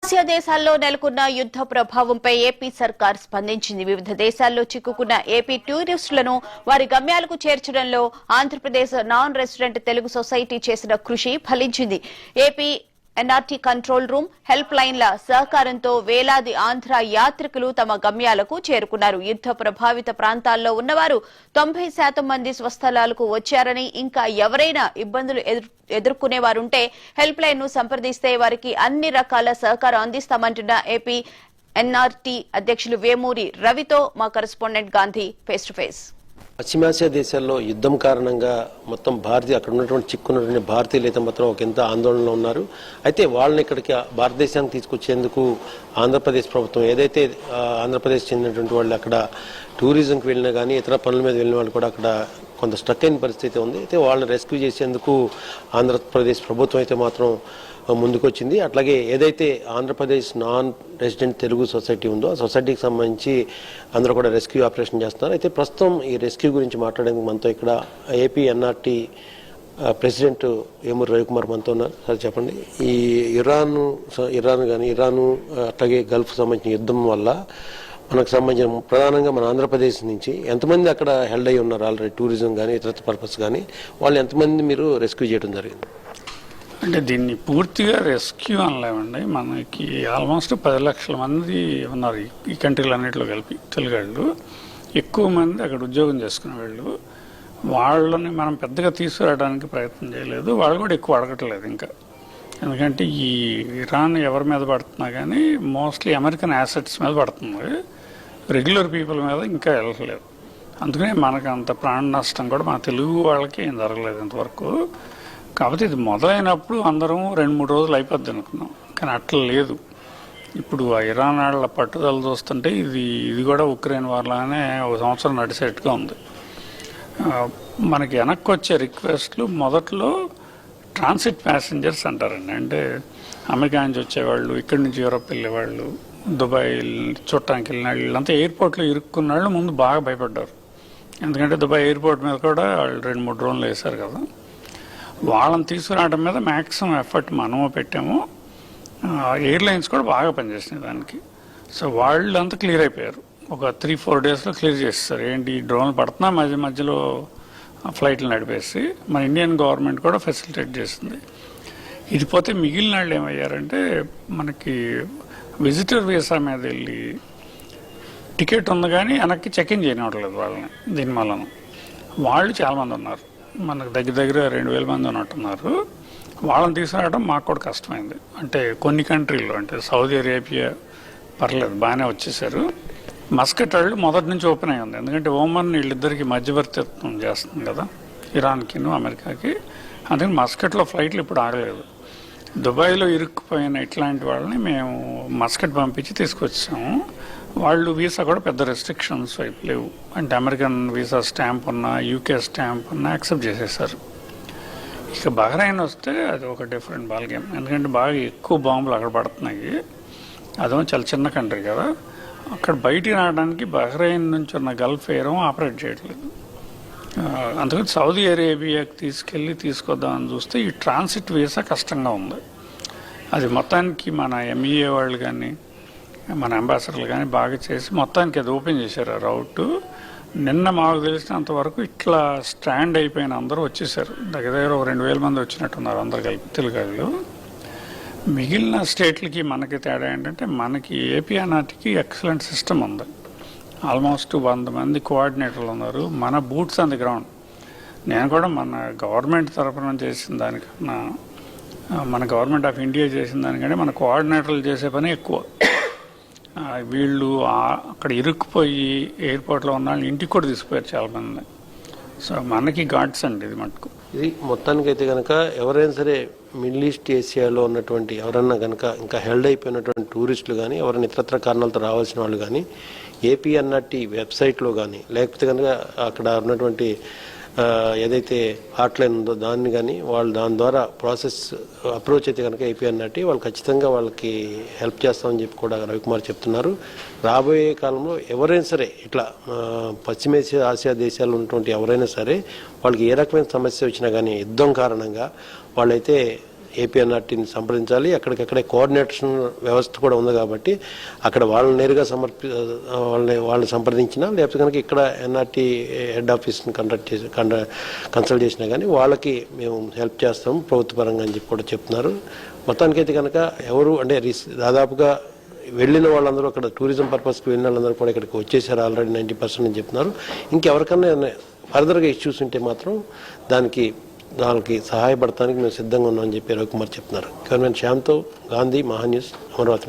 Asia దేశాల్లో నెలకొన్న యుద్ధ ప్రభావంపై ఏపీ సర్కార్ స్పందించింది. వివిధ దేశాల్లో చిక్కుకున్న ఏపీ టూరిస్టులను వారి గమ్యాలకు చేర్చడంలో Andhra Pradesh non resident Telugu society చేసిన కృషి ఫలించింది. AP NRT control room, help లైన్ల సహకారంతో వేలాది ఆంధ్ర యాత్రికులు తమ గమ్యాలకు చేరుకున్నారు. యుద్ధ ప్రభావిత ప్రాంతాల్లో ఉన్నవారు 90% మంది స్వస్థలాలకు వచ్చారని, ఇంకా ఎవరైనా ఇబ్బందులు ఎదుర్కొనేవారుంటే హెల్ప్ లైన్ ను సంప్రదిస్తే వారికి అన్ని రకాల సహకారం అందిస్తామంటున్న ఏపీ ఎన్ఆర్టీ అధ్యక్షులు వేమూరి రవితో మా correspondent Gandhi face to face. పశ్చిమాసియా దేశాల్లో యుద్ధం కారణంగా మొత్తం అక్కడ ఉన్నటువంటి చిక్కున్నటువంటి భారతీయులు అయితే మాత్రం ఒక ఎంత ఆందోళనలో ఉన్నారు. అయితే వాళ్ళని ఇక్కడికి భారతదేశానికి తీసుకొచ్చేందుకు ఆంధ్రప్రదేశ్ ప్రభుత్వం ఏదైతే ఆంధ్రప్రదేశ్ చెందినటువంటి వాళ్ళు అక్కడ టూరిజంకి వెళ్ళినా కానీ ఇతర పనుల మీద వెళ్ళిన వాళ్ళు కూడా అక్కడ కొంత స్ట్రక్ అయిన పరిస్థితి ఉంది. అయితే వాళ్ళని రెస్క్యూ చేసేందుకు ఆంధ్రప్రదేశ్ ప్రభుత్వం అయితే మాత్రం ముందుకొచ్చింది. అట్లాగే ఏదైతే Andhra Pradesh non resident Telugu society ఉందో ఆ సొసైటీకి సంబంధించి అందరూ కూడా రెస్క్యూ ఆపరేషన్ చేస్తున్నారు. అయితే ప్రస్తుతం ఈ రెస్క్యూ గురించి మాట్లాడేందుకు మనతో ఇక్కడ AP NRT president Vemuri Ravikumar మనతో ఉన్నారు. సార్ చెప్పండి, ఈ ఇరాన్ కానీ అట్లాగే గల్ఫ్ సంబంధించిన యుద్ధం వల్ల మనకు సంబంధించిన ప్రధానంగా మన ఆంధ్రప్రదేశ్ నుంచి ఎంతమంది అక్కడ హెల్డ్ అయి ఉన్నారు ఆల్రెడీ, టూరిజం కానీ ఇతర పర్పస్ కానీ, వాళ్ళు ఎంతమంది మీరు రెస్క్యూ చేయడం జరిగింది? అంటే దీన్ని పూర్తిగా రెస్క్యూ అనలేమండి. మనకి ఆల్మోస్ట్ 10 లక్షల మంది ఉన్నారు ఈ కంట్రీలు అన్నింటిలో కలిపి తెలుగాళ్ళు. ఎక్కువ మంది అక్కడ ఉద్యోగం చేసుకునే వాళ్ళు. వాళ్ళని మనం పెద్దగా తీసుకురావడానికి ప్రయత్నం చేయలేదు. వాళ్ళు కూడా ఎక్కువ అడగట్లేదు ఇంకా. ఎందుకంటే ఈ ఇరాన్ ఎవరి మీద పడుతున్నా కానీ మోస్ట్లీ అమెరికన్ యాసెట్స్ మీద పడుతుంది, రెగ్యులర్ పీపుల్ మీద ఇంకా వెళ్ళట్లేదు. అందుకనే మనకు అంత ప్రాణ నష్టం కూడా మన తెలుగు వాళ్ళకి ఏం జరగలేదు ఇంతవరకు. కాకపోతే ఇది మొదలైనప్పుడు అందరం 2-3 రోజులు అయిపోద్ది అనుకున్నాం, కానీ అట్లా లేదు. ఇప్పుడు ఆ ఇరాన్ వాళ్ళ పట్టుదల చూస్తుంటే ఇది కూడా ఉక్రెయిన్ వాళ్ళనే 1 సంవత్సరం నడిచేట్టుగా ఉంది. మనకి వెనక్కి వచ్చే రిక్వెస్ట్లు మొదట్లో ట్రాన్సిట్ ప్యాసింజర్స్ అంటారండి. అంటే అమెరికా నుంచి వచ్చేవాళ్ళు, ఇక్కడి నుంచి యూరోప్ వెళ్ళేవాళ్ళు, దుబాయ్ చూడటానికి వెళ్ళిన వాళ్ళంతా ఎయిర్పోర్ట్లో ఇరుక్కున్న వాళ్ళు ముందు బాగా భయపడ్డారు. ఎందుకంటే దుబాయ్ ఎయిర్పోర్ట్ మీద కూడా వాళ్ళు 2-3 డ్రోన్లు వేశారు కదా. వాళ్ళని తీసుకురావడం మీద మ్యాక్సిమం ఎఫర్ట్ మనము పెట్టాము. ఎయిర్లైన్స్ కూడా బాగా పనిచేసినాయి దానికి. సో వాళ్ళు అంతా క్లియర్ అయిపోయారు. ఒక 3-4 డేస్లో క్లియర్ చేస్తారు. ఏంటి డ్రోన్లు పడుతున్నా మధ్యలో ఫ్లైట్లు నడిపేసి మన ఇండియన్ గవర్నమెంట్ కూడా ఫెసిలిటేట్ చేసింది. ఇది పోతే మిగిలిన వాళ్ళు ఏమయ్యారంటే మనకి విజిటర్ వీసా మీద వెళ్ళి టికెట్ ఉంది కానీ వెనక్కి చెక్ ఇన్ చేయనివ్వట్లేదు వాళ్ళని. దీనివల్ల వాళ్ళు చాలామంది ఉన్నారు, మనకు దగ్గర 2000 మంది ఉన్నట్టున్నారు. వాళ్ళని తీసుకురావడం మాకు కూడా కష్టమైంది. అంటే కొన్ని కంట్రీల్లో, అంటే సౌదీ అరేబియా పర్లేదు బాగానే వచ్చేసారు. మస్కట్ వాళ్ళు మొదటి నుంచి ఓపెన్ అయి ఉంది. ఎందుకంటే ఓమన్ వీళ్ళిద్దరికి మధ్యవర్తిత్వం చేస్తుంది కదా, ఇరాన్కి అమెరికాకి. అందుకని మస్కట్లో ఫ్లైట్లు ఇప్పుడు ఆగలేదు. దుబాయ్లో ఇరుక్కుపోయిన ఇట్లాంటి వాళ్ళని మేము మస్కట్ పంపించి తీసుకొచ్చాము. వాళ్ళు వీసా కూడా పెద్ద రెస్ట్రిక్షన్స్ వైపు లేవు. అంటే అమెరికన్ వీసా స్టాంప్ ఉన్నా, యూకే స్టాంప్ ఉన్నా యాక్సెప్ట్ చేసేసారు. ఇక బహ్రెయిన్ వస్తే అది ఒక డిఫరెంట్ బాల్ గేమ్. ఎందుకంటే బాగా ఎక్కువ బాంబులు అక్కడ పడుతున్నాయి. అదేమో చాలా చిన్న కంట్రీ కదా. అక్కడ బయటికి రావడానికి బహ్రెయిన్ నుంచి ఉన్న గల్ఫ్ ఎయిర్ ఆపరేట్ చేయట్లేదు. అందుకని సౌదీ అరేబియాకి తీసుకొద్దామని చూస్తే ఈ ట్రాన్సిట్ వీసా కష్టంగా ఉంది. అది మొత్తానికి మన ఎంఈఏ వాళ్ళు కానీ మన అంబాసిడర్లు కానీ బాగా చేసి మొత్తానికి అది ఓపెన్ చేశారు ఆ రౌట్. నిన్న మాకు తెలిసినంత వరకు ఇట్లా స్టాండ్ అయిపోయిన అందరూ వచ్చేసారు. దగ్గర 2000 మంది వచ్చినట్టున్నారు అందరు కలిపి తెలుగు. మిగిలిన స్టేట్లకి మనకి తేడా ఏంటంటే మనకి ఏపీ ఎన్ఆర్టీకి ఎక్సలెంట్ సిస్టమ్ ఉంది. ఆల్మోస్ట్ 100 మంది కోఆర్డినేటర్లు ఉన్నారు. మన బూట్స్ ఆన్ ది గ్రౌండ్. నేను కూడా మన గవర్నమెంట్ తరఫున చేసిన దానికన్నా, మన గవర్నమెంట్ ఆఫ్ ఇండియా చేసిన దానికంటే మన కోఆర్డినేటర్లు చేసే పని ఎక్కువ. వీళ్ళు అక్కడ ఇరుక్కుపోయి ఎయిర్పోర్ట్లో ఉన్న వాళ్ళు ఇంటికి కూడా తీసుకుపోయారు చాలామంది. సో మనకి గాడ్స్ అండి ఇది మటుకు. ఇది మొత్తానికైతే కనుక ఎవరైనా సరే మిడిల్ ఈస్ట్ ఏషియాలో ఉన్నటువంటి ఎవరన్నా కనుక ఇంకా హెల్డ్ అయిపోయినటువంటి టూరిస్టులు కానీ, ఎవరైనా ఇతరత్ర కారణాలతో రావాల్సిన వాళ్ళు కానీ ఏపీ ఎన్ఆర్టీ వెబ్సైట్లో కానీ, లేకపోతే కనుక అక్కడ ఉన్నటువంటి ఏదైతే హాట్లైన్ ఉందో దాన్ని కానీ వాళ్ళు దాని ద్వారా ప్రాసెస్ అప్రోచ్ అయితే కనుక ఏపీ ఎన్ఆర్టీ వాళ్ళు ఖచ్చితంగా వాళ్ళకి హెల్ప్ చేస్తామని చెప్పి కూడా రవికుమార్ చెప్తున్నారు. రాబోయే కాలంలో ఎవరైనా సరే ఇట్లా ఆసియా దేశాల్లో ఉన్నటువంటి ఎవరైనా సరే వాళ్ళకి ఏ రకమైన సమస్య వచ్చినా కానీ యుద్ధం కారణంగా వాళ్ళైతే ఏపీఎన్ఆర్టీని సంప్రదించాలి. అక్కడికక్కడే కోఆర్డినేషన్ వ్యవస్థ కూడా ఉంది కాబట్టి అక్కడ వాళ్ళని నేరుగా వాళ్ళని సంప్రదించినా, లేకపోతే కనుక ఇక్కడ ఎన్ఆర్టీ హెడ్ ఆఫీస్ని కన్సల్ట్ చేసినా కానీ వాళ్ళకి మేము హెల్ప్ చేస్తాము ప్రభుత్వ పరంగా అని చెప్పి కూడా చెప్తున్నారు. మొత్తానికైతే కనుక ఎవరు అంటే దాదాపుగా వెళ్ళిన వాళ్ళందరూ అక్కడ టూరిజం పర్పస్కి వెళ్ళిన వాళ్ళందరూ కూడా ఇక్కడికి వచ్చేసారు ఆల్రెడీ 90% అని చెప్తున్నారు. ఇంకెవరికన్నా ఫర్దర్గా ఇష్యూస్ ఉంటే మాత్రం దానికి సహాయపడటానికి మేము సిద్ధంగా ఉన్నామని చెప్పి రవికుమార్ చెప్తున్నారు. కెమెరామెన్ శ్యామ్తో గాంధీ, మహా న్యూస్, అమరావతి.